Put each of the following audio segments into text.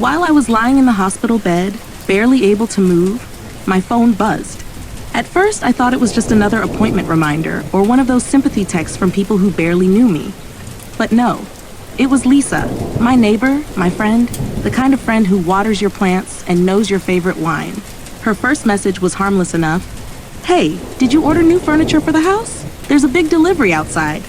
While I was lying in the hospital bed, barely able to move, my phone buzzed. At first, I thought it was just another appointment reminder or one of those sympathy texts from people who barely knew me. But no, it was Lisa, my neighbor, my friend, the kind of friend who waters your plants and knows your favorite wine. Her first message was harmless enough. "Hey, did you order new furniture for the house? There's a big delivery outside."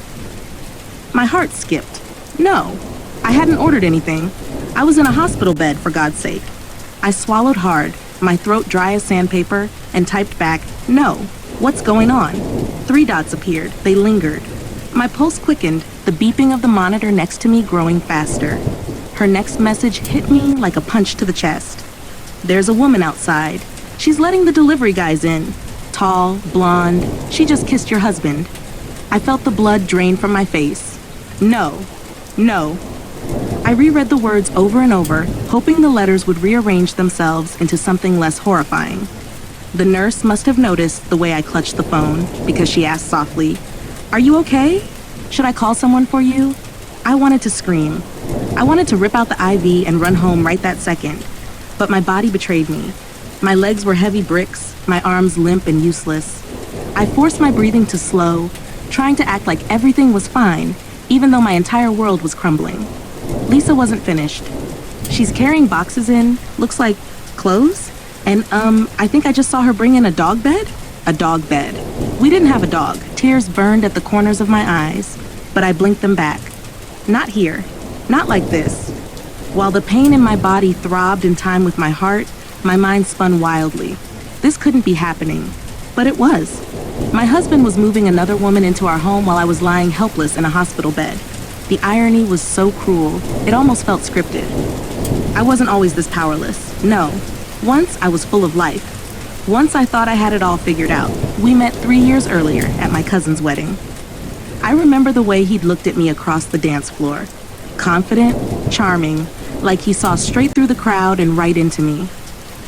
My heart skipped. No, I hadn't ordered anything. I was in a hospital bed, for God's sake. I swallowed hard, my throat dry as sandpaper, and typed back, "No, what's going on?" 3 dots appeared. They lingered. My pulse quickened, the beeping of the monitor next to me growing faster. Her next message hit me like a punch to the chest. "There's a woman outside. She's letting the delivery guys in. Tall, blonde. She just kissed your husband." I felt the blood drain from my face. No. No. I reread the words over and over, hoping the letters would rearrange themselves into something less horrifying. The nurse must have noticed the way I clutched the phone, because she asked softly, "Are you okay? Should I call someone for you?" I wanted to scream. I wanted to rip out the IV and run home right that second. But my body betrayed me. My legs were heavy bricks, my arms limp and useless. I forced my breathing to slow, trying to act like everything was fine, even though my entire world was crumbling. Lisa wasn't finished. She's carrying boxes in, looks like clothes, and I think I just saw her bring in a dog bed? A dog bed. We didn't have a dog. Tears burned at the corners of my eyes, but I blinked them back. Not here. Not like this. While the pain in my body throbbed in time with my heart, my mind spun wildly. This couldn't be happening, but it was. My husband was moving another woman into our home while I was lying helpless in a hospital bed. The irony was so cruel, it almost felt scripted. I wasn't always this powerless. No. Once I was full of life. Once I thought I had it all figured out. We met 3 years earlier at my cousin's wedding. I remember the way he'd looked at me across the dance floor. Confident, charming, like he saw straight through the crowd and right into me.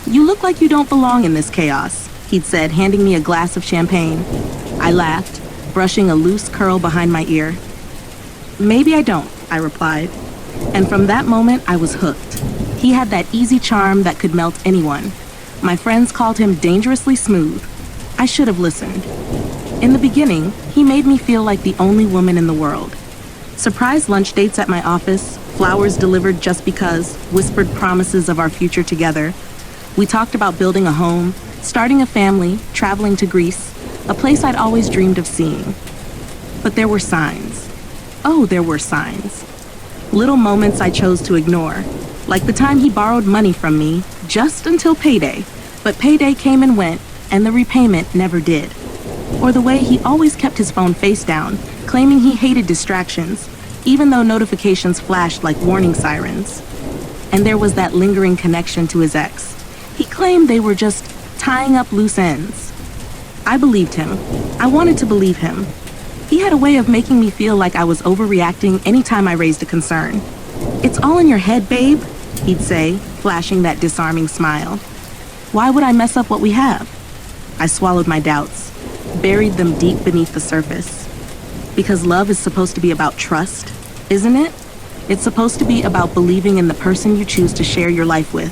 "You look like you don't belong in this chaos," he'd said, handing me a glass of champagne. I laughed, brushing a loose curl behind my ear. "Maybe I don't," I replied. And from that moment, I was hooked. He had that easy charm that could melt anyone. My friends called him dangerously smooth. I should have listened. In the beginning, he made me feel like the only woman in the world. Surprise lunch dates at my office, flowers delivered just because, whispered promises of our future together. We talked about building a home, starting a family, traveling to Greece, a place I'd always dreamed of seeing. But there were signs. Oh, there were signs. Little moments I chose to ignore, like the time he borrowed money from me just until payday, but payday came and went, and the repayment never did. Or the way he always kept his phone face down, claiming he hated distractions, even though notifications flashed like warning sirens. And there was that lingering connection to his ex. He claimed they were just tying up loose ends. I believed him. I wanted to believe him. He had a way of making me feel like I was overreacting anytime I raised a concern. "It's all in your head, babe," he'd say, flashing that disarming smile. Why would I mess up what we have? I swallowed my doubts, buried them deep beneath the surface. Because love is supposed to be about trust, isn't it? It's supposed to be about believing in the person you choose to share your life with.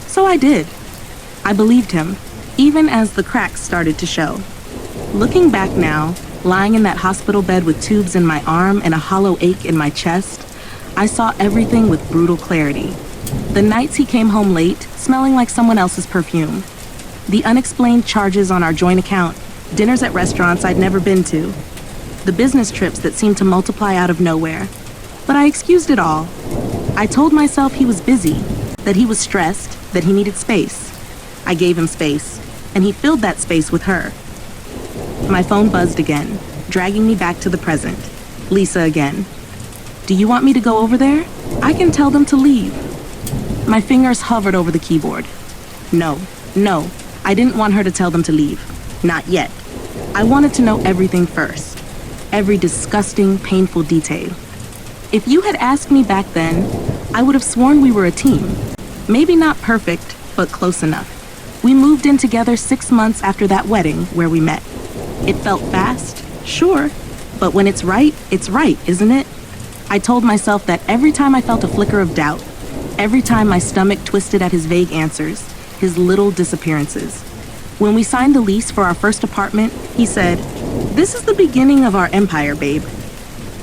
So I did. I believed him, even as the cracks started to show. Looking back now, lying in that hospital bed with tubes in my arm and a hollow ache in my chest, I saw everything with brutal clarity. The nights he came home late, smelling like someone else's perfume. The unexplained charges on our joint account, dinners at restaurants I'd never been to. The business trips that seemed to multiply out of nowhere. But I excused it all. I told myself he was busy, that he was stressed, that he needed space. I gave him space, and he filled that space with her. My phone buzzed again, dragging me back to the present. Lisa again. "Do you want me to go over there? I can tell them to leave." My fingers hovered over the keyboard. No, I didn't want her to tell them to leave. Not yet. I wanted to know everything first. Every disgusting, painful detail. If you had asked me back then, I would have sworn we were a team. Maybe not perfect, but close enough. We moved in together 6 months after that wedding where we met. It felt fast, sure, but when it's right, isn't it? I told myself that every time I felt a flicker of doubt. Every time my stomach twisted at his vague answers, his little disappearances. When we signed the lease for our first apartment, he said, "This is the beginning of our empire, babe."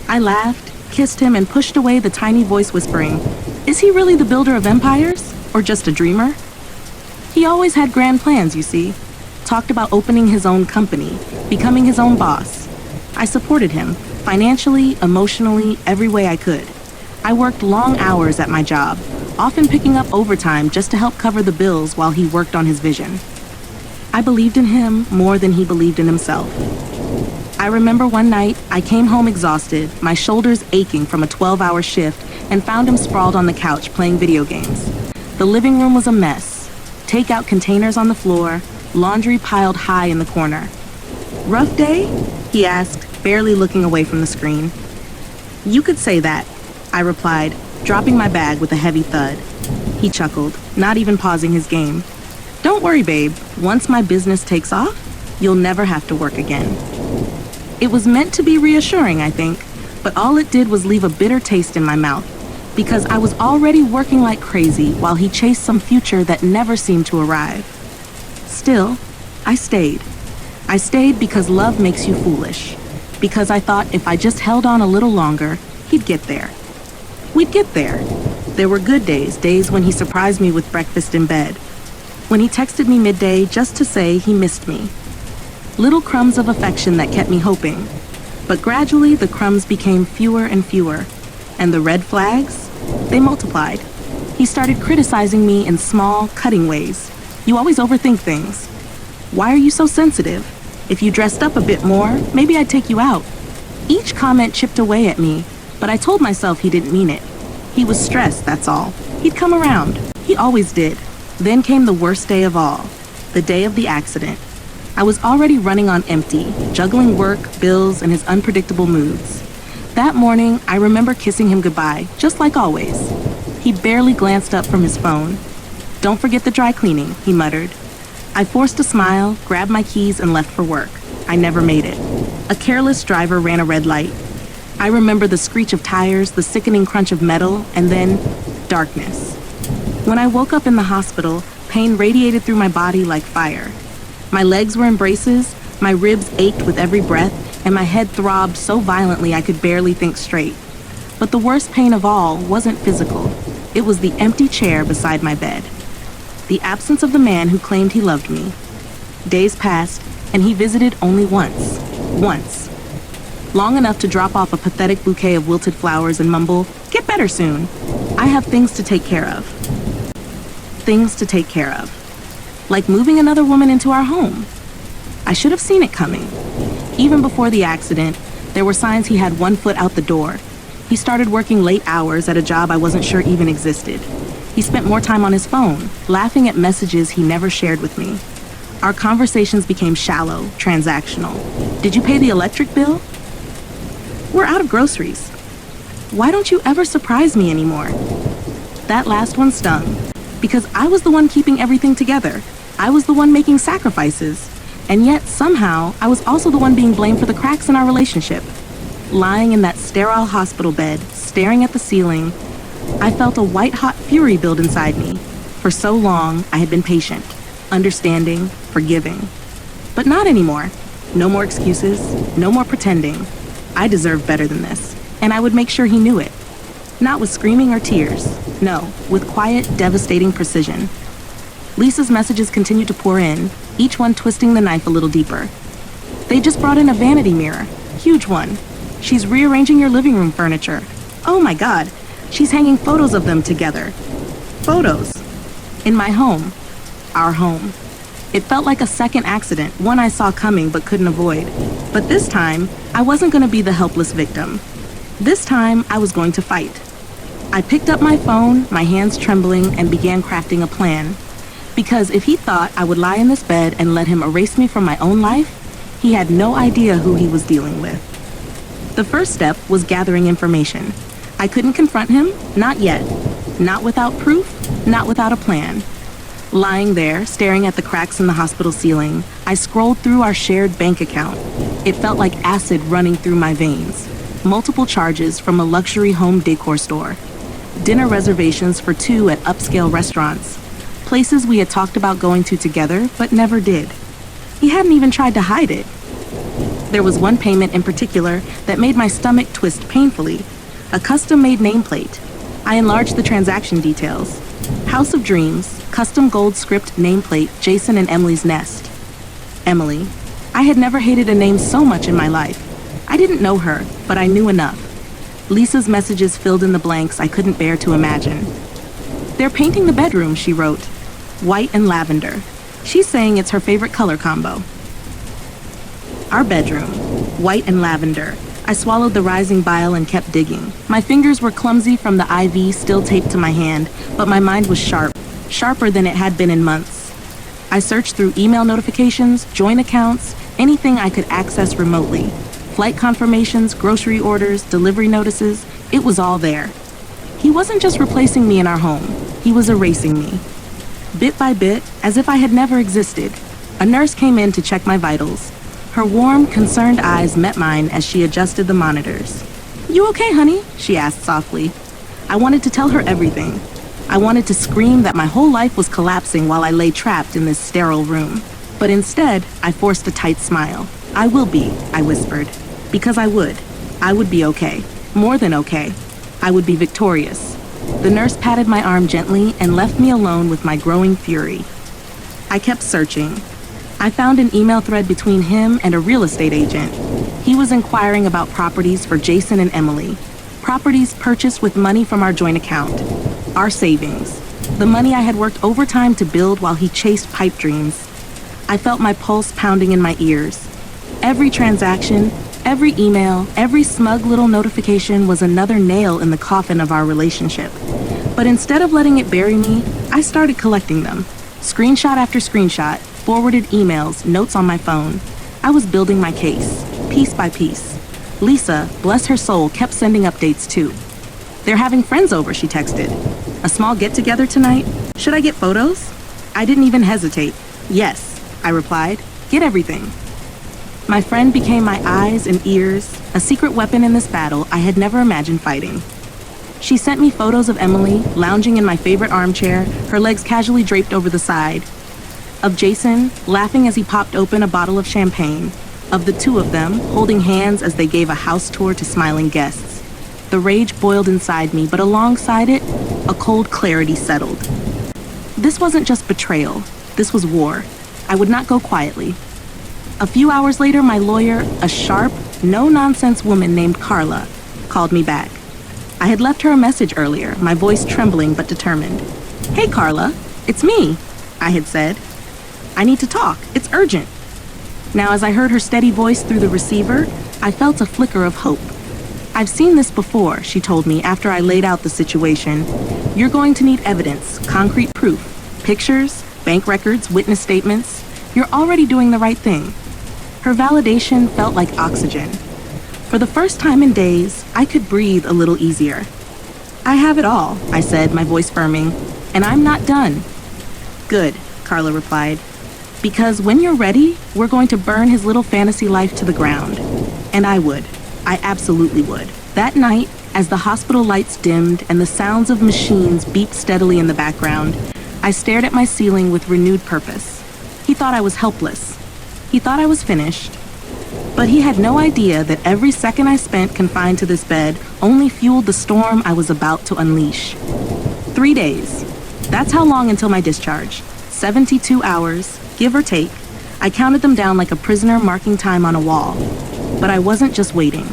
I laughed, kissed him, and pushed away the tiny voice whispering, "Is he really the builder of empires, or just a dreamer?" He always had grand plans, you see. Talked about opening his own company, becoming his own boss. I supported him, financially, emotionally, every way I could. I worked long hours at my job, often picking up overtime just to help cover the bills while he worked on his vision. I believed in him more than he believed in himself. I remember one night, I came home exhausted, my shoulders aching from a 12-hour shift, and found him sprawled on the couch playing video games. The living room was a mess. Takeout containers on the floor, laundry piled high in the corner. "Rough day?" he asked, barely looking away from the screen. "You could say that," I replied, dropping my bag with a heavy thud. He chuckled, not even pausing his game. "Don't worry, babe. Once my business takes off, you'll never have to work again." It was meant to be reassuring, I think, but all it did was leave a bitter taste in my mouth, because I was already working like crazy while he chased some future that never seemed to arrive. Still, I stayed. I stayed because love makes you foolish, because I thought if I just held on a little longer, he'd get there. We'd get there. There were good days, days when he surprised me with breakfast in bed, when he texted me midday just to say he missed me. Little crumbs of affection that kept me hoping. But gradually the crumbs became fewer and fewer, and the red flags, they multiplied. He started criticizing me in small, cutting ways. "You always overthink things. Why are you so sensitive? If you dressed up a bit more, maybe I'd take you out." Each comment chipped away at me, but I told myself he didn't mean it. He was stressed, that's all. He'd come around. He always did. Then came the worst day of all, the day of the accident. I was already running on empty, juggling work, bills, and his unpredictable moods. That morning, I remember kissing him goodbye, just like always. He barely glanced up from his phone. "Don't forget the dry cleaning," he muttered. I forced a smile, grabbed my keys, and left for work. I never made it. A careless driver ran a red light. I remember the screech of tires, the sickening crunch of metal, and then darkness. When I woke up in the hospital, pain radiated through my body like fire. My legs were in braces, my ribs ached with every breath, and my head throbbed so violently I could barely think straight. But the worst pain of all wasn't physical. It was the empty chair beside my bed. The absence of the man who claimed he loved me. Days passed, and he visited only once. Once. Long enough to drop off a pathetic bouquet of wilted flowers and mumble, "Get better soon. I have things to take care of." Things to take care of. Like moving another woman into our home. I should have seen it coming. Even before the accident, there were signs he had one foot out the door. He started working late hours at a job I wasn't sure even existed. He spent more time on his phone, laughing at messages he never shared with me. Our conversations became shallow, transactional. "Did you pay the electric bill?" "We're out of groceries." "Why don't you ever surprise me anymore?" That last one stung, because I was the one keeping everything together. I was the one making sacrifices. And yet, somehow, I was also the one being blamed for the cracks in our relationship. Lying in that sterile hospital bed, staring at the ceiling, I felt a white-hot fury build inside me. For so long, I had been patient, understanding, forgiving. But not anymore. No more excuses, no more pretending. I deserved better than this, and I would make sure he knew it. Not with screaming or tears, no, with quiet, devastating precision. Lisa's messages continued to pour in, each one twisting the knife a little deeper. "They just brought in a vanity mirror, huge one. She's rearranging your living room furniture. Oh my God, she's hanging photos of them together. Photos. In my home. Our home." It felt like a second accident, one I saw coming but couldn't avoid. But this time, I wasn't going to be the helpless victim. This time, I was going to fight. I picked up my phone, my hands trembling, and began crafting a plan. Because if he thought I would lie in this bed and let him erase me from my own life, he had no idea who he was dealing with. The first step was gathering information. I couldn't confront him, not yet. Not without proof, not without a plan. Lying there, staring at the cracks in the hospital ceiling, I scrolled through our shared bank account. It felt like acid running through my veins. Multiple charges from a luxury home decor store. dinner reservations for 2 at upscale restaurants, places we had talked about going to together but never did. He hadn't even tried to hide it. There was one payment in particular that made my stomach twist painfully, a custom-made nameplate. I enlarged the transaction details. House of Dreams, custom gold script nameplate, Jason and Emily's nest. Emily. I had never hated a name so much in my life. I didn't know her, but I knew enough. Lisa's messages filled in the blanks I couldn't bear to imagine. They're painting the bedroom, she wrote. White and lavender. She's saying it's her favorite color combo. Our bedroom. White and lavender. I swallowed the rising bile and kept digging. My fingers were clumsy from the IV still taped to my hand, but my mind was sharp, sharper than it had been in months. I searched through email notifications, joint accounts, anything I could access remotely. Flight confirmations, grocery orders, delivery notices, it was all there. He wasn't just replacing me in our home, he was erasing me. Bit by bit, as if I had never existed, a nurse came in to check my vitals. Her warm, concerned eyes met mine as she adjusted the monitors. "You okay, honey?" she asked softly. I wanted to tell her everything. I wanted to scream that my whole life was collapsing while I lay trapped in this sterile room. But instead, I forced a tight smile. "I will be," I whispered. Because I would. I would be okay. More than okay. I would be victorious. The nurse patted my arm gently and left me alone with my growing fury. I kept searching. I found an email thread between him and a real estate agent. He was inquiring about properties for Jason and Emily. Properties purchased with money from our joint account. Our savings. The money I had worked overtime to build while he chased pipe dreams. I felt my pulse pounding in my ears. Every transaction, every email, every smug little notification was another nail in the coffin of our relationship. But instead of letting it bury me, I started collecting them. Screenshot after screenshot, forwarded emails, notes on my phone. I was building my case, piece by piece. Lisa, bless her soul, kept sending updates too. "They're having friends over," she texted. "A small get-together tonight? Should I get photos?" I didn't even hesitate. "Yes," I replied. "Get everything." My friend became my eyes and ears, a secret weapon in this battle I had never imagined fighting. She sent me photos of Emily, lounging in my favorite armchair, her legs casually draped over the side. Of Jason, laughing as he popped open a bottle of champagne. Of the two of them, holding hands as they gave a house tour to smiling guests. The rage boiled inside me, but alongside it, a cold clarity settled. This wasn't just betrayal. This was war. I would not go quietly. A few hours later, my lawyer, a sharp, no-nonsense woman named Carla, called me back. I had left her a message earlier, my voice trembling but determined. "Hey, Carla, it's me," I had said. "I need to talk. It's urgent." Now, as I heard her steady voice through the receiver, I felt a flicker of hope. "I've seen this before," she told me after I laid out the situation. "You're going to need evidence, concrete proof, pictures, bank records, witness statements. You're already doing the right thing." Her validation felt like oxygen. For the first time in days, I could breathe a little easier. "I have it all," I said, my voice firming, "and I'm not done." "Good," Carla replied. "Because when you're ready, we're going to burn his little fantasy life to the ground." And I would. I absolutely would. That night, as the hospital lights dimmed and the sounds of machines beeped steadily in the background, I stared at my ceiling with renewed purpose. He thought I was helpless. He thought I was finished. But he had no idea that every second I spent confined to this bed only fueled the storm I was about to unleash. 3 days. That's how long until my discharge. 72 hours, give or take. I counted them down like a prisoner marking time on a wall. But I wasn't just waiting.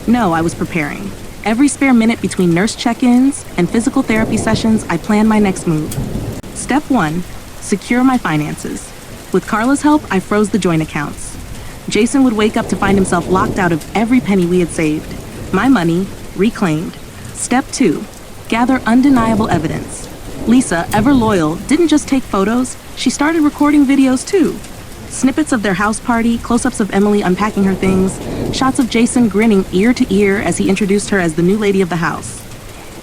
No, I was preparing. Every spare minute between nurse check-ins and physical therapy sessions, I planned my next move. Step 1, secure my finances. With Carla's help, I froze the joint accounts. Jason would wake up to find himself locked out of every penny we had saved. My money, reclaimed. Step 2, gather undeniable evidence. Lisa, ever loyal, didn't just take photos, she started recording videos too. Snippets of their house party, close-ups of Emily unpacking her things, shots of Jason grinning ear to ear as he introduced her as the new lady of the house.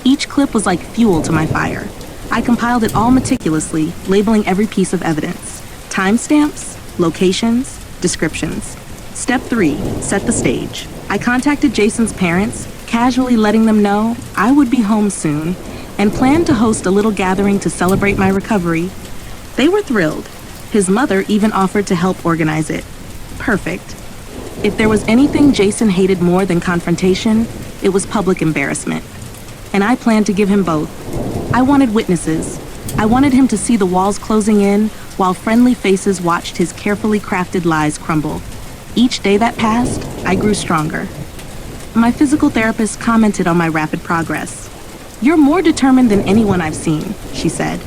Each clip was like fuel to my fire. I compiled it all meticulously, labeling every piece of evidence. Timestamps, locations, descriptions. Step 3, set the stage. I contacted Jason's parents, casually letting them know I would be home soon, and planned to host a little gathering to celebrate my recovery. They were thrilled. His mother even offered to help organize it. Perfect. If there was anything Jason hated more than confrontation, it was public embarrassment. And I planned to give him both. I wanted witnesses. I wanted him to see the walls closing in while friendly faces watched his carefully crafted lies crumble. Each day that passed, I grew stronger. My physical therapist commented on my rapid progress. "You're more determined than anyone I've seen," she said.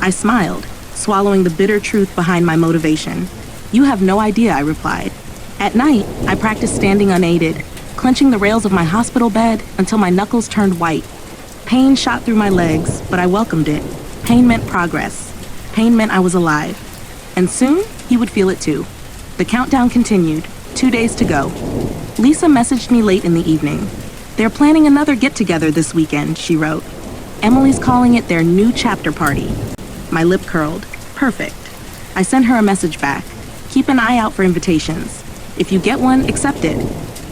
I smiled, swallowing the bitter truth behind my motivation. "You have no idea," I replied. At night, I practiced standing unaided, clenching the rails of my hospital bed until my knuckles turned white. Pain shot through my legs, but I welcomed it. Pain meant progress. Pain meant I was alive. And soon, he would feel it too. The countdown continued. 2 days to go. Lisa messaged me late in the evening. "They're planning another get-together this weekend," she wrote. "Emily's calling it their new chapter party." My lip curled. Perfect. I sent her a message back. "Keep an eye out for invitations. If you get one, accept it."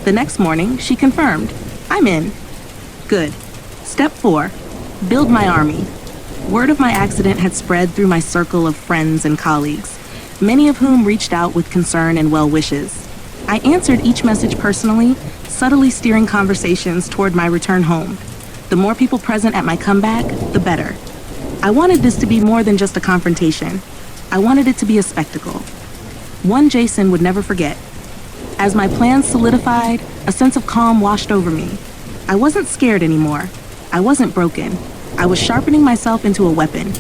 The next morning, she confirmed. "I'm in." Good. Step 4. Build my army. Word of my accident had spread through my circle of friends and colleagues, many of whom reached out with concern and well wishes. I answered each message personally, subtly steering conversations toward my return home. The more people present at my comeback, the better. I wanted this to be more than just a confrontation. I wanted it to be a spectacle. One Jason would never forget. As my plans solidified, a sense of calm washed over me. I wasn't scared anymore. I wasn't broken. I was sharpening myself into a weapon.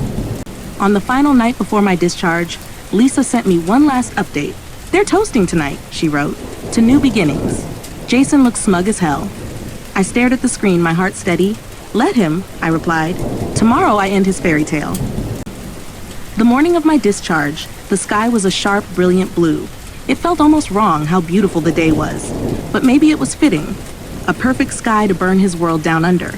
On the final night before my discharge, Lisa sent me one last update. "They're toasting tonight," she wrote, "to new beginnings." Jason looked smug as hell. I stared at the screen, my heart steady. "Let him," I replied. "Tomorrow I end his fairy tale." The morning of my discharge, the sky was a sharp, brilliant blue. It felt almost wrong how beautiful the day was, but maybe it was fitting. A perfect sky to burn his world down under.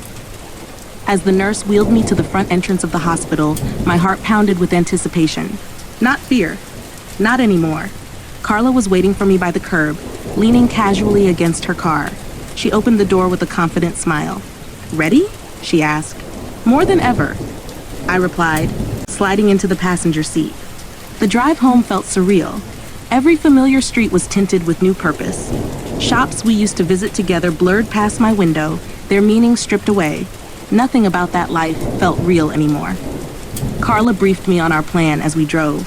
As the nurse wheeled me to the front entrance of the hospital, my heart pounded with anticipation. Not fear. Not anymore. Carla was waiting for me by the curb, leaning casually against her car. She opened the door with a confident smile. "Ready?" she asked. "More than ever," I replied, sliding into the passenger seat. The drive home felt surreal. Every familiar street was tinted with new purpose. Shops we used to visit together blurred past my window, their meaning stripped away. Nothing about that life felt real anymore. Carla briefed me on our plan as we drove.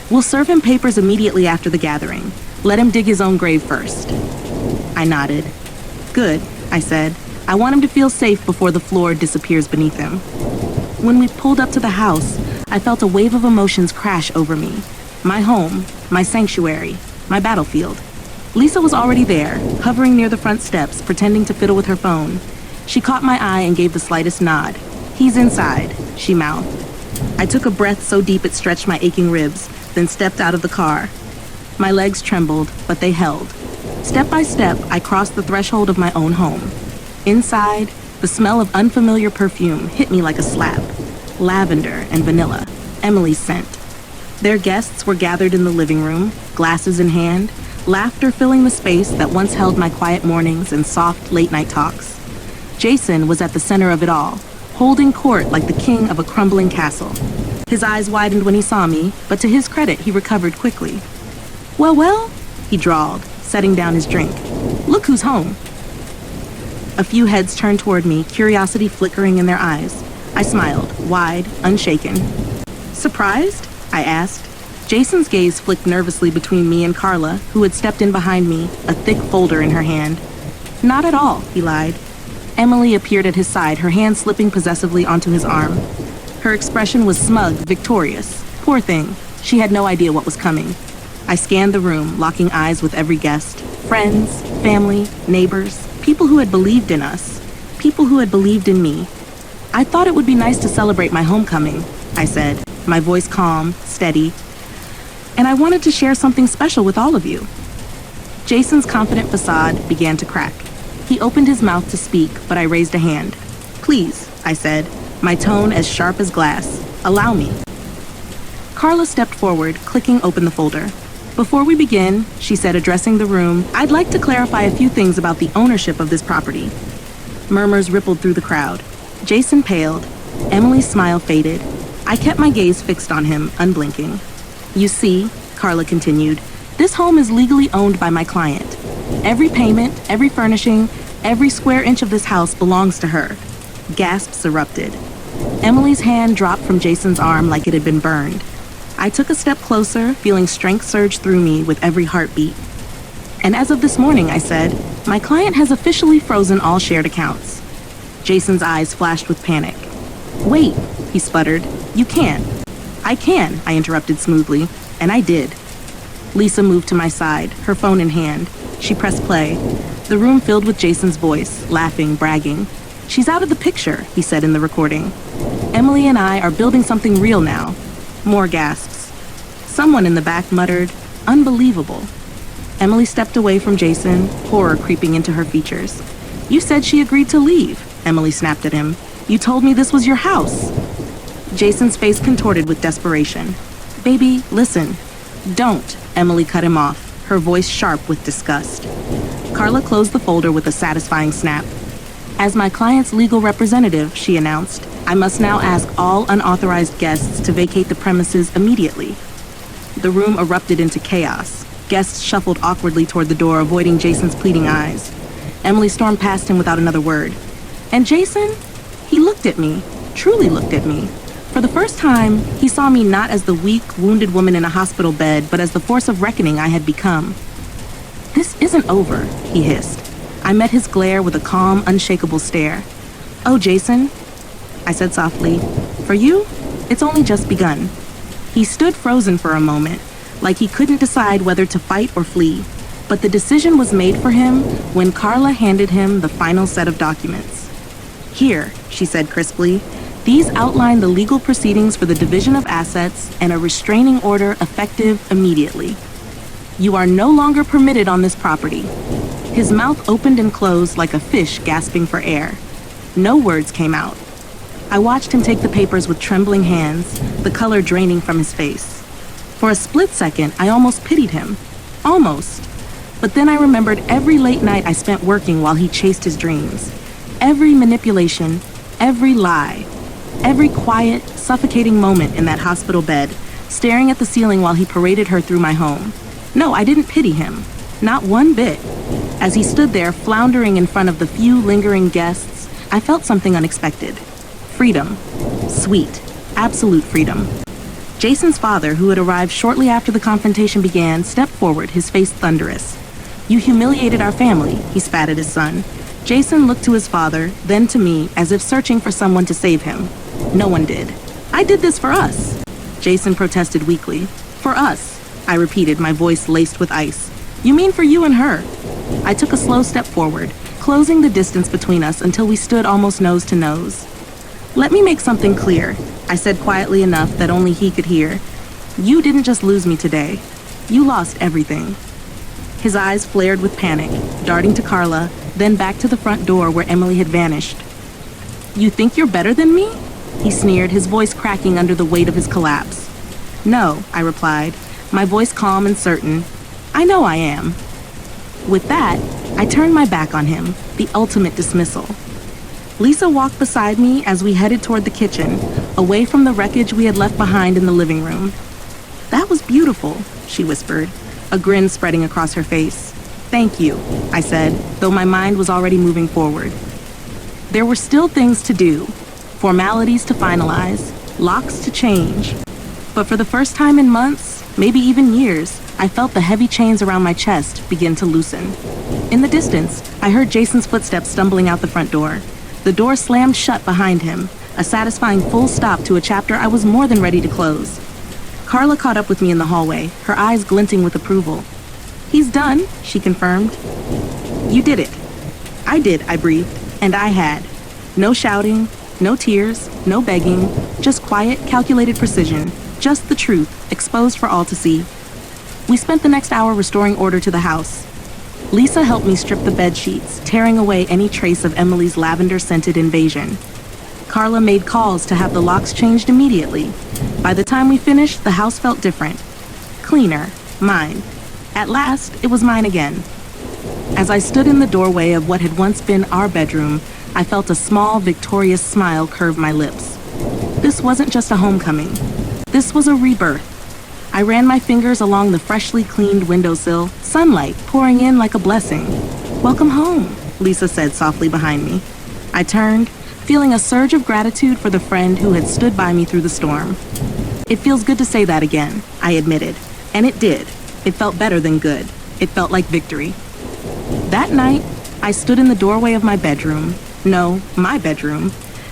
"We'll serve him papers immediately after the gathering. Let him dig his own grave first." I nodded. "Good," I said. "I want him to feel safe before the floor disappears beneath him." When we pulled up to the house, I felt a wave of emotions crash over me. My home, my sanctuary, my battlefield. Lisa was already there, hovering near the front steps, pretending to fiddle with her phone. She caught my eye and gave the slightest nod. "He's inside," she mouthed. I took a breath so deep it stretched my aching ribs, then stepped out of the car. My legs trembled, but they held. Step by step, I crossed the threshold of my own home. Inside, the smell of unfamiliar perfume hit me like a slap. Lavender and vanilla, Emily's scent. Their guests were gathered in the living room, glasses in hand, laughter filling the space that once held my quiet mornings and soft late-night talks. Jason was at the center of it all, holding court like the king of a crumbling castle. His eyes widened when he saw me, but to his credit, he recovered quickly. Well, he drawled, setting down his drink. "Look who's home." A few heads turned toward me, curiosity flickering in their eyes. I smiled, wide, unshaken. "Surprised?" I asked. Jason's gaze flicked nervously between me and Carla, who had stepped in behind me, a thick folder in her hand. "Not at all," he lied. Emily appeared at his side, her hand slipping possessively onto his arm. Her expression was smug, victorious. Poor thing, she had no idea what was coming. I scanned the room, locking eyes with every guest. Friends, family, neighbors, people who had believed in us, people who had believed in me. "I thought it would be nice to celebrate my homecoming," I said, my voice calm, steady. "And I wanted to share something special with all of you." Jason's confident facade began to crack. He opened his mouth to speak, but I raised a hand. "Please," I said, my tone as sharp as glass. "Allow me." Carla stepped forward, clicking open the folder. "Before we begin," she said, addressing the room, "I'd like to clarify a few things about the ownership of this property." Murmurs rippled through the crowd. Jason paled, Emily's smile faded. I kept my gaze fixed on him, unblinking. You see, Carla continued, this home is legally owned by my client. Every payment, every furnishing, every square inch of this house belongs to her. Gasps erupted. Emily's hand dropped from Jason's arm like it had been burned. I took a step closer, feeling strength surge through me with every heartbeat. And as of this morning, I said, my client has officially frozen all shared accounts. Jason's eyes flashed with panic. Wait, he sputtered. You can't. I can, I interrupted smoothly, and I did. Lisa moved to my side, her phone in hand. She pressed play. The room filled with Jason's voice, laughing, bragging. She's out of the picture, he said in the recording. Emily and I are building something real now. More gasps. Someone in the back muttered, unbelievable. Emily stepped away from Jason, horror creeping into her features. You said she agreed to leave, Emily snapped at him. You told me this was your house. Jason's face contorted with desperation. Baby, listen. Don't, Emily cut him off, her voice sharp with disgust. Carla closed the folder with a satisfying snap. As my client's legal representative, she announced, I must now ask all unauthorized guests to vacate the premises immediately. The room erupted into chaos. Guests shuffled awkwardly toward the door, avoiding Jason's pleading eyes. Emily stormed past him without another word. And Jason? He looked at me, truly looked at me. For the first time, he saw me not as the weak, wounded woman in a hospital bed, but as the force of reckoning I had become. This isn't over, he hissed. I met his glare with a calm, unshakable stare. Oh, Jason, I said softly, for you, it's only just begun. He stood frozen for a moment, like he couldn't decide whether to fight or flee. But the decision was made for him when Carla handed him the final set of documents. Here, she said crisply, these outline the legal proceedings for the division of assets and a restraining order effective immediately. You are no longer permitted on this property. His mouth opened and closed like a fish gasping for air. No words came out. I watched him take the papers with trembling hands, the color draining from his face. For a split second, I almost pitied him. Almost. But then I remembered every late night I spent working while he chased his dreams. Every manipulation, every lie, every quiet, suffocating moment in that hospital bed, staring at the ceiling while he paraded her through my home. No, I didn't pity him. Not one bit. As he stood there, floundering in front of the few lingering guests, I felt something unexpected. Freedom. Sweet. Absolute freedom. Jason's father, who had arrived shortly after the confrontation began, stepped forward, his face thunderous. You humiliated our family, he spat at his son. Jason looked to his father, then to me, as if searching for someone to save him. No one did. I did this for us. Jason protested weakly. For us, I repeated, my voice laced with ice. You mean for you and her? I took a slow step forward, closing the distance between us until we stood almost nose to nose. Let me make something clear, I said quietly enough that only he could hear. You didn't just lose me today. You lost everything. His eyes flared with panic, darting to Carla, then back to the front door where Emily had vanished. You think you're better than me? He sneered, his voice cracking under the weight of his collapse. No, I replied, my voice calm and certain. I know I am. With that, I turned my back on him, the ultimate dismissal. Lisa walked beside me as we headed toward the kitchen, away from the wreckage we had left behind in the living room. That was beautiful, she whispered, a grin spreading across her face. Thank you, I said, though my mind was already moving forward. There were still things to do, formalities to finalize, locks to change. But for the first time in months, maybe even years, I felt the heavy chains around my chest begin to loosen. In the distance, I heard Jason's footsteps stumbling out the front door. The door slammed shut behind him, a satisfying full stop to a chapter I was more than ready to close. Carla caught up with me in the hallway, her eyes glinting with approval. He's done, she confirmed. You did it. I did, I breathed, and I had. No shouting, no tears, no begging, just quiet, calculated precision, just the truth, exposed for all to see. We spent the next hour restoring order to the house. Lisa helped me strip the bed sheets, tearing away any trace of Emily's lavender-scented invasion. Carla made calls to have the locks changed immediately. By the time we finished, the house felt different. Cleaner, mine. At last, it was mine again. As I stood in the doorway of what had once been our bedroom, I felt a small, victorious smile curve my lips. This wasn't just a homecoming. This was a rebirth. I ran my fingers along the freshly cleaned windowsill, sunlight pouring in like a blessing. "Welcome home," Lisa said softly behind me. I turned, feeling a surge of gratitude for the friend who had stood by me through the storm. "It feels good to say that again," I admitted. And it did. It felt better than good. It felt like victory. That night, I stood in the doorway of my bedroom. No, my bedroom.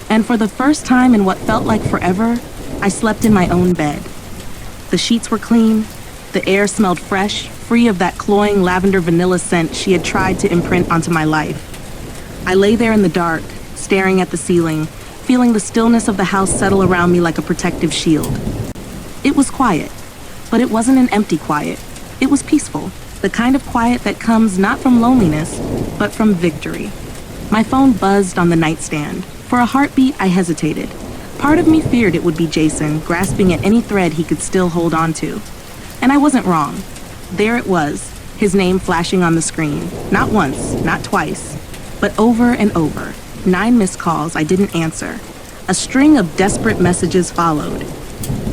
And for the first time in what felt like forever, I slept in my own bed. The sheets were clean. The air smelled fresh, free of that cloying lavender vanilla scent she had tried to imprint onto my life. I lay there in the dark, staring at the ceiling, feeling the stillness of the house settle around me like a protective shield. It was quiet, but it wasn't an empty quiet. It was peaceful, the kind of quiet that comes not from loneliness, but from victory. My phone buzzed on the nightstand. For a heartbeat, I hesitated. Part of me feared it would be Jason, grasping at any thread he could still hold on to. And I wasn't wrong. There it was, his name flashing on the screen. Not once, not twice, but over and over. 9 missed calls I didn't answer. A string of desperate messages followed.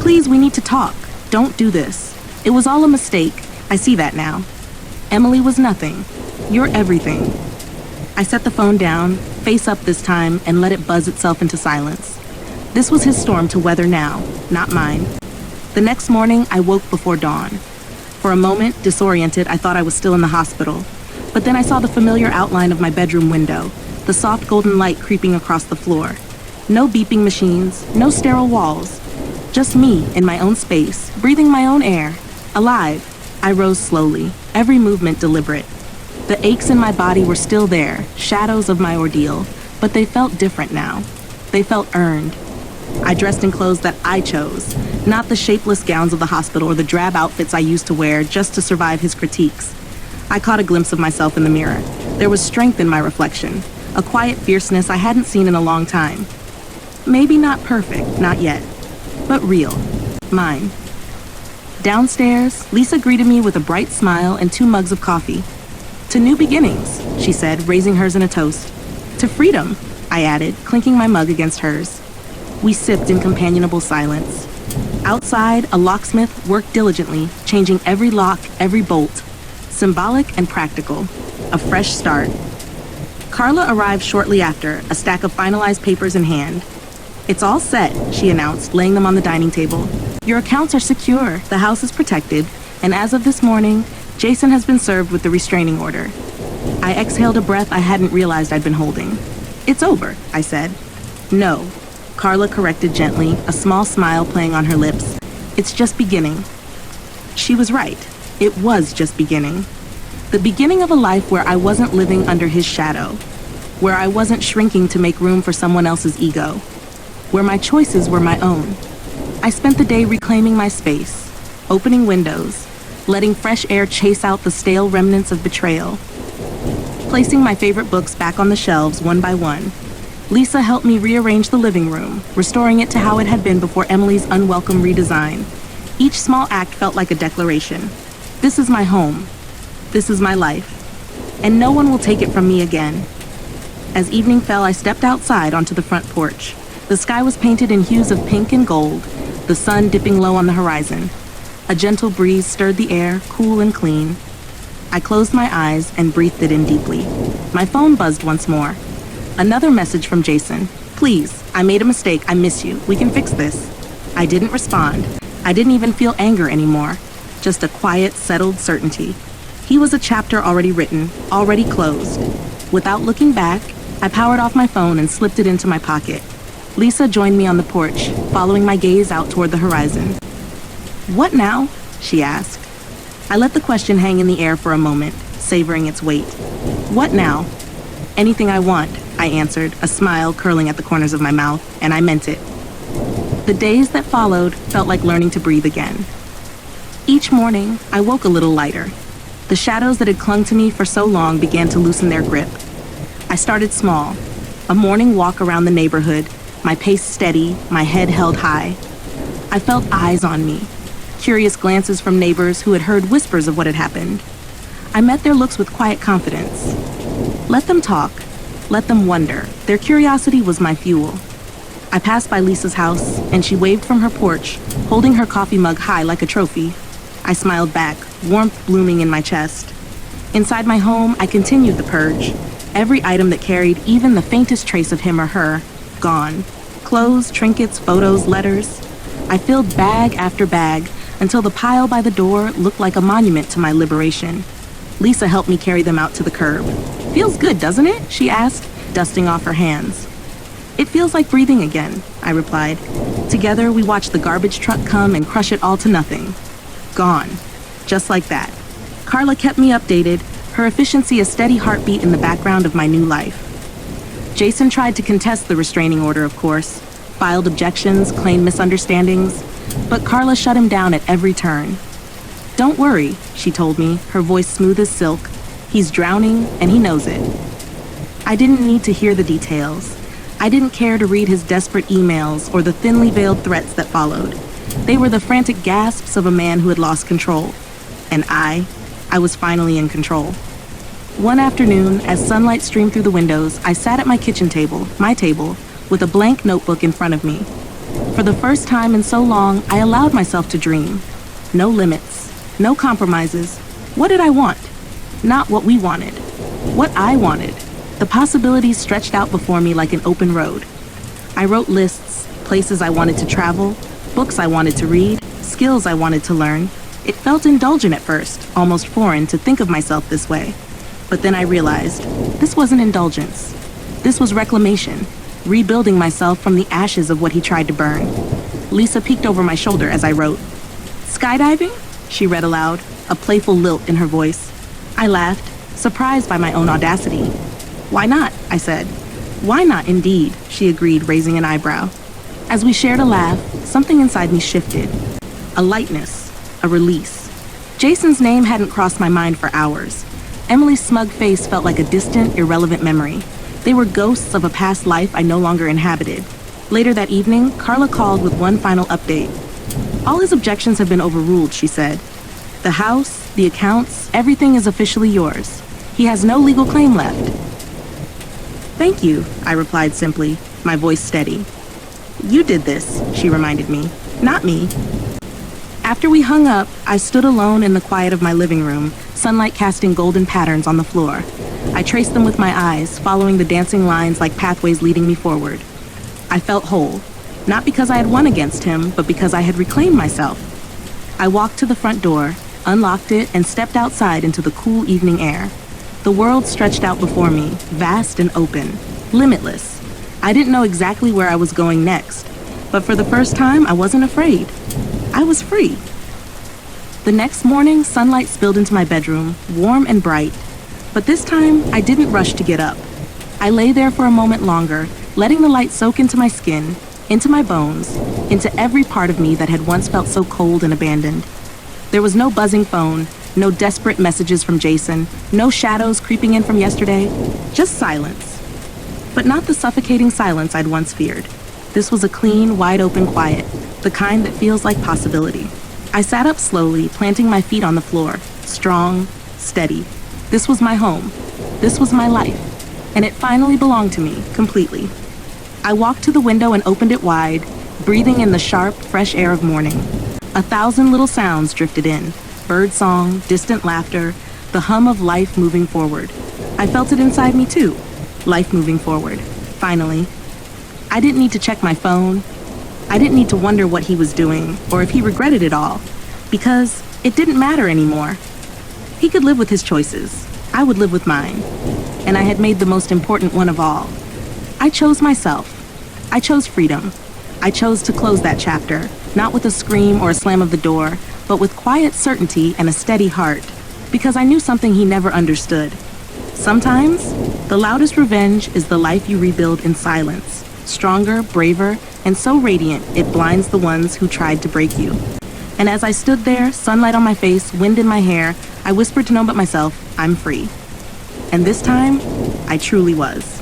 "Please, we need to talk. Don't do this. It was all a mistake. I see that now. Emily was nothing. You're everything." I set the phone down, face up this time, and let it buzz itself into silence. This was his storm to weather now, not mine. The next morning, I woke before dawn. For a moment, disoriented, I thought I was still in the hospital. But then I saw the familiar outline of my bedroom window, the soft golden light creeping across the floor. No beeping machines, no sterile walls. Just me in my own space, breathing my own air, alive. I rose slowly, every movement deliberate. The aches in my body were still there, shadows of my ordeal, but they felt different now. They felt earned. I dressed in clothes that I chose, not the shapeless gowns of the hospital or the drab outfits I used to wear just to survive his critiques. I caught a glimpse of myself in the mirror. There was strength in my reflection, a quiet fierceness I hadn't seen in a long time. Maybe not perfect, not yet, but real. Mine. Downstairs, Lisa greeted me with a bright smile and 2 mugs of coffee. "To new beginnings," she said, raising hers in a toast. "To freedom," I added, clinking my mug against hers. We sipped in companionable silence. Outside, a locksmith worked diligently, changing every lock, every bolt. Symbolic and practical. A fresh start. Carla arrived shortly after, a stack of finalized papers in hand. "It's all set," she announced, laying them on the dining table. "Your accounts are secure, the house is protected, and as of this morning, Jason has been served with the restraining order." I exhaled a breath I hadn't realized I'd been holding. "It's over," I said. "No," Carla corrected gently, a small smile playing on her lips. "It's just beginning." She was right. It was just beginning. The beginning of a life where I wasn't living under his shadow, where I wasn't shrinking to make room for someone else's ego, where my choices were my own. I spent the day reclaiming my space, opening windows, letting fresh air chase out the stale remnants of betrayal, placing my favorite books back on the shelves one by one. Lisa helped me rearrange the living room, restoring it to how it had been before Emily's unwelcome redesign. Each small act felt like a declaration. This is my home. This is my life. And no one will take it from me again. As evening fell, I stepped outside onto the front porch. The sky was painted in hues of pink and gold, the sun dipping low on the horizon. A gentle breeze stirred the air, cool and clean. I closed my eyes and breathed it in deeply. My phone buzzed once more. Another message from Jason. "Please, I made a mistake. I miss you. We can fix this." I didn't respond. I didn't even feel anger anymore. Just a quiet, settled certainty. He was a chapter already written, already closed. Without looking back, I powered off my phone and slipped it into my pocket. Lisa joined me on the porch, following my gaze out toward the horizon. "What now?" she asked. I let the question hang in the air for a moment, savoring its weight. "What now?" "Anything I want," I answered, a smile curling at the corners of my mouth, and I meant it. The days that followed felt like learning to breathe again. Each morning, I woke a little lighter. The shadows that had clung to me for so long began to loosen their grip. I started small, a morning walk around the neighborhood, my pace steady, my head held high. I felt eyes on me, curious glances from neighbors who had heard whispers of what had happened. I met their looks with quiet confidence. Let them talk. Let them wonder. Their curiosity was my fuel. I passed by Lisa's house, and she waved from her porch, holding her coffee mug high like a trophy. I smiled back, warmth blooming in my chest. Inside my home, I continued the purge. Every item that carried even the faintest trace of him or her, gone. Clothes, trinkets, photos, letters. I filled bag after bag until the pile by the door looked like a monument to my liberation. Lisa helped me carry them out to the curb. "Feels good, doesn't it?" she asked, dusting off her hands. "It feels like breathing again," I replied. Together, we watched the garbage truck come and crush it all to nothing. Gone. Just like that. Carla kept me updated, her efficiency a steady heartbeat in the background of my new life. Jason tried to contest the restraining order, of course, filed objections, claimed misunderstandings, but Carla shut him down at every turn. "Don't worry," she told me, her voice smooth as silk. "He's drowning, and he knows it." I didn't need to hear the details. I didn't care to read his desperate emails or the thinly veiled threats that followed. They were the frantic gasps of a man who had lost control. And I was finally in control. One afternoon, as sunlight streamed through the windows, I sat at my kitchen table, my table, with a blank notebook in front of me. For the first time in so long, I allowed myself to dream. No limits, no compromises. What did I want? Not what we wanted. What I wanted. The possibilities stretched out before me like an open road. I wrote lists, places I wanted to travel, books I wanted to read, skills I wanted to learn. It felt indulgent at first, almost foreign to think of myself this way. But then I realized, this wasn't indulgence. This was reclamation, rebuilding myself from the ashes of what he tried to burn. Lisa peeked over my shoulder as I wrote. "Skydiving?" she read aloud, a playful lilt in her voice. I laughed, surprised by my own audacity. "Why not?" I said. "Why not, indeed," she agreed, raising an eyebrow. As we shared a laugh, something inside me shifted. A lightness, a release. Jason's name hadn't crossed my mind for hours. Emily's smug face felt like a distant, irrelevant memory. They were ghosts of a past life I no longer inhabited. Later that evening, Carla called with one final update. "All his objections have been overruled," she said. "The house, the accounts, everything is officially yours. He has no legal claim left." "Thank you," I replied simply, my voice steady. "You did this," she reminded me, "not me." After we hung up, I stood alone in the quiet of my living room, sunlight casting golden patterns on the floor. I traced them with my eyes, following the dancing lines like pathways leading me forward. I felt whole, not because I had won against him, but because I had reclaimed myself. I walked to the front door, unlocked it, and stepped outside into the cool evening air. The world stretched out before me, vast and open, limitless. I didn't know exactly where I was going next, but for the first time, I wasn't afraid. I was free. The next morning, sunlight spilled into my bedroom, warm and bright. But this time, I didn't rush to get up. I lay there for a moment longer, letting the light soak into my skin, into my bones, into every part of me that had once felt so cold and abandoned. There was no buzzing phone, no desperate messages from Jason, no shadows creeping in from yesterday, just silence. But not the suffocating silence I'd once feared. This was a clean, wide-open quiet, the kind that feels like possibility. I sat up slowly, planting my feet on the floor, strong, steady. This was my home. This was my life. And it finally belonged to me, completely. I walked to the window and opened it wide, breathing in the sharp, fresh air of morning. 1,000 little sounds drifted in. Birdsong, distant laughter, the hum of life moving forward. I felt it inside me too. Life moving forward. Finally. I didn't need to check my phone. I didn't need to wonder what he was doing, or if he regretted it all, because it didn't matter anymore. He could live with his choices. I would live with mine. And I had made the most important one of all. I chose myself. I chose freedom. I chose to close that chapter, not with a scream or a slam of the door, but with quiet certainty and a steady heart, because I knew something he never understood. Sometimes, the loudest revenge is the life you rebuild in silence, stronger, braver, and so radiant it blinds the ones who tried to break you. And as I stood there, sunlight on my face, wind in my hair, I whispered to no but myself, I'm free. And this time, I truly was.